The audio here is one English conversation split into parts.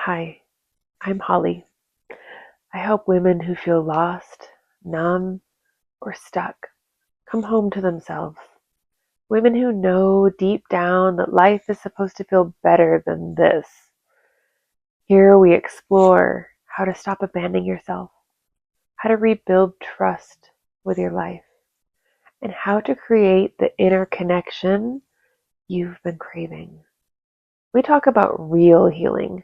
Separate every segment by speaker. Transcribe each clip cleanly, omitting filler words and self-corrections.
Speaker 1: Hi, I'm Holly. I help women who feel lost, numb, or stuck come home to themselves. Women who know deep down that life is supposed to feel better than this. Here we explore how to stop abandoning yourself, how to rebuild trust with your life, and how to create the inner connection you've been craving. We talk about real healing,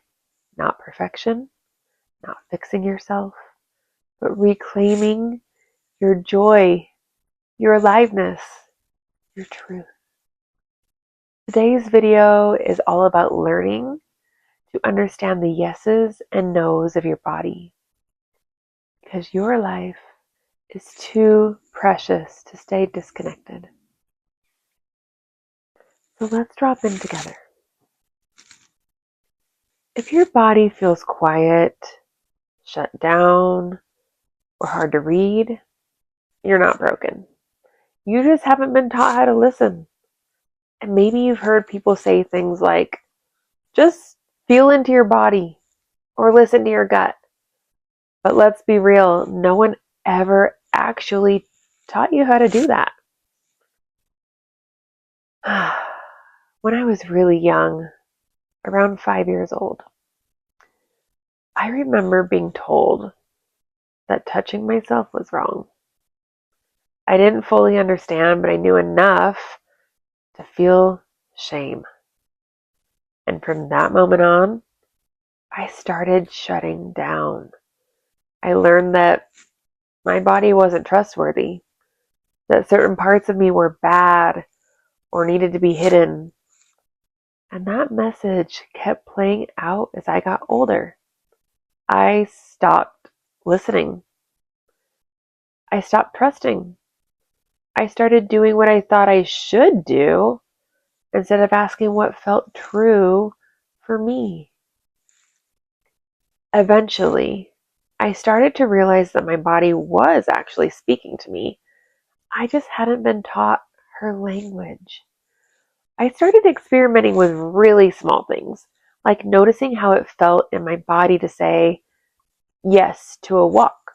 Speaker 1: not perfection, not fixing yourself, but reclaiming your joy, your aliveness, your truth. Today's video is all about learning to understand the yeses and nos of your body, because your life is too precious to stay disconnected. So let's drop in together. If your body feels quiet, shut down, or hard to read, you're not broken. You just haven't been taught how to listen. And maybe you've heard people say things like, just feel into your body or listen to your gut. But let's be real, no one ever actually taught you how to do that. When I was really young, around 5 years old, I remember being told that touching myself was wrong. I didn't fully understand, but I knew enough to feel shame. And from that moment on, I started shutting down. I learned that my body wasn't trustworthy, that certain parts of me were bad or needed to be hidden. And that message kept playing out as I got older. I stopped listening. I stopped trusting. I started doing what I thought I should do instead of asking what felt true for me. Eventually, I started to realize that my body was actually speaking to me. I just hadn't been taught her language. I started experimenting with really small things, like noticing how it felt in my body to say yes to a walk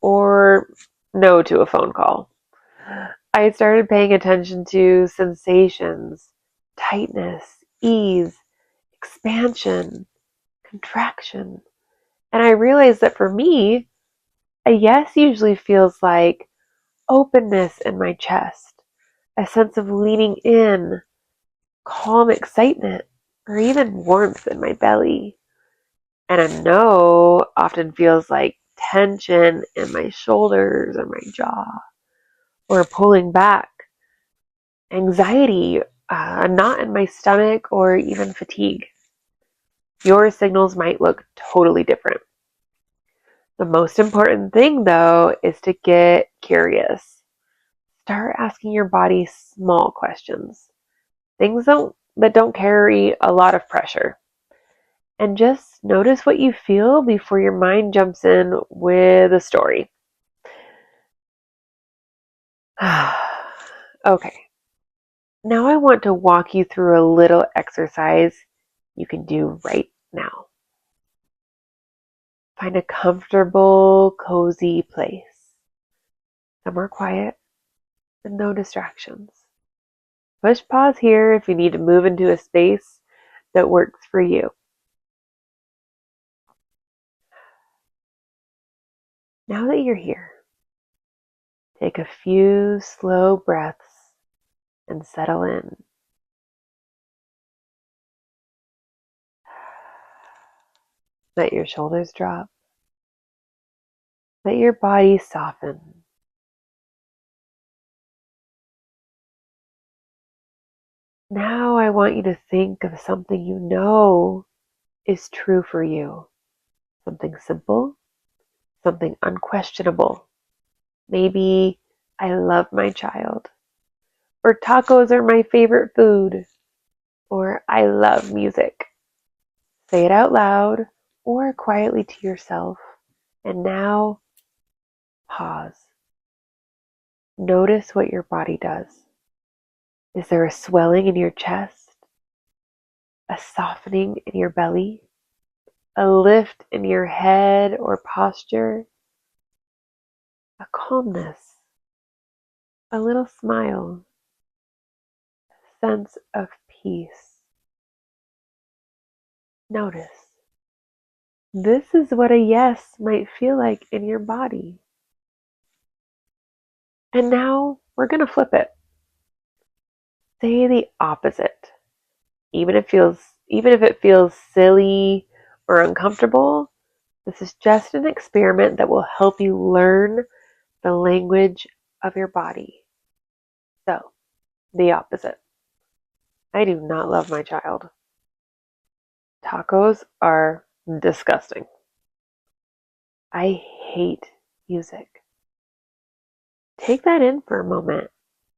Speaker 1: or no to a phone call. I started paying attention to sensations, tightness, ease, expansion, contraction. And I realized that for me, a yes usually feels like openness in my chest, a sense of leaning in, calm excitement, or even warmth in my belly. And a no often feels like tension in my shoulders or my jaw, or pulling back, anxiety, a knot in my stomach, or even fatigue. Your signals might look totally different. The most important thing, though, is to get curious. Start asking your body small questions, things that don't carry a lot of pressure. And just notice what you feel before your mind jumps in with a story. Okay, now I want to walk you through a little exercise you can do right now. Find a comfortable, cozy place, somewhere quiet and no distractions. Push pause here if you need to move into a space that works for you. Now that you're here, take a few slow breaths and settle in. Let your shoulders drop. Let your body soften. Now I want you to think of something you know is true for you. Something simple, something unquestionable. Maybe I love my child, or tacos are my favorite food, or I love music. Say it out loud or quietly to yourself. And now pause. Notice what your body does. Is there a swelling in your chest? A softening in your belly? a lift in your head or posture, a calmness, a little smile, a sense of peace. Notice. This is what a yes might feel like in your body. And now we're going to flip it. Say the opposite. Even if it feels silly or uncomfortable, this is just an experiment that will help you learn the language of your body. So, the opposite. I do not love my child. Tacos are disgusting. I hate music. Take that in for a moment.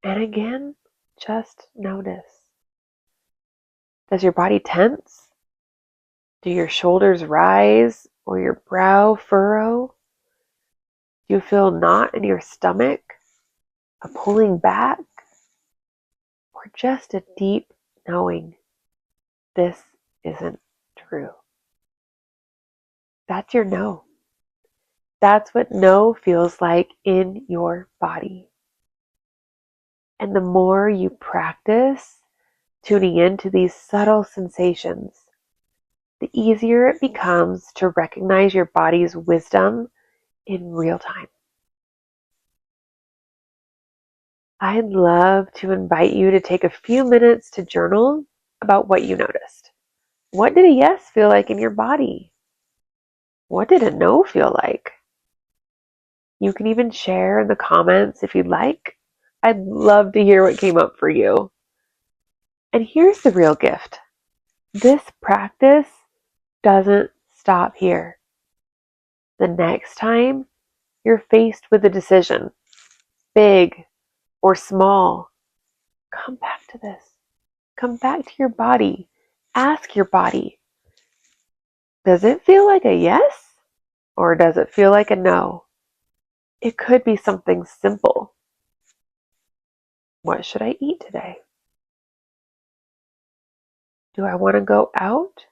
Speaker 1: And again, just notice. Does your body tense? Do your shoulders rise or your brow furrow? Do you feel a knot in your stomach? A pulling back? Or just a deep knowing this isn't true? That's your no. That's what no feels like in your body. And the more you practice tuning into these subtle sensations, the easier it becomes to recognize your body's wisdom in real time. I'd love to invite you to take a few minutes to journal about what you noticed. What did a yes feel like in your body? What did a no feel like? You can even share in the comments if you'd like. I'd love to hear what came up for you. And here's the real gift. This practice doesn't stop here. The next time you're faced with a decision, big or small, come back to this. Come back to your body. Ask your body, does it feel like a yes or does it feel like a no? It could be something simple. What should I eat today? Do I want to go out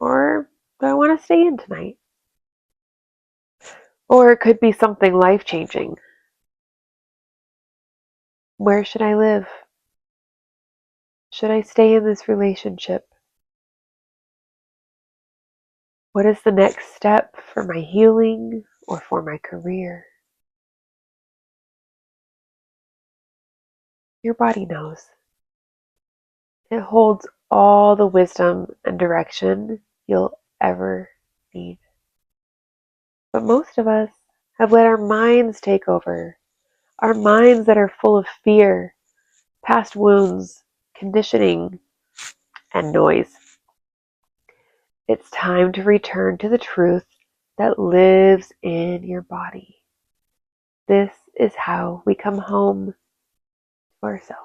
Speaker 1: or do I want to stay in tonight? Or it could be something life-changing. Where should I live? Should I stay in this relationship? What is the next step for my healing or for my career? Your body knows. It holds all the wisdom and direction you'll ever need. But most of us have let our minds take over. Our minds that are full of fear, past wounds, conditioning, and noise. It's time to return to the truth that lives in your body. This is how we come home to ourselves.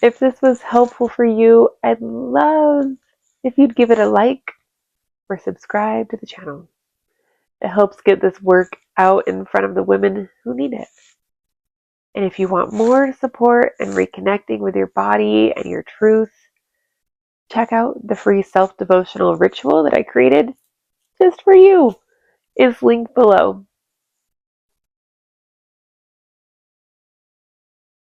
Speaker 1: If this was helpful for you, I'd love if you'd give it a like or subscribe to the channel. It helps get this work out in front of the women who need it. And if you want more support and reconnecting with your body and your truth, check out the free self-devotional ritual that I created just for you. It's linked below.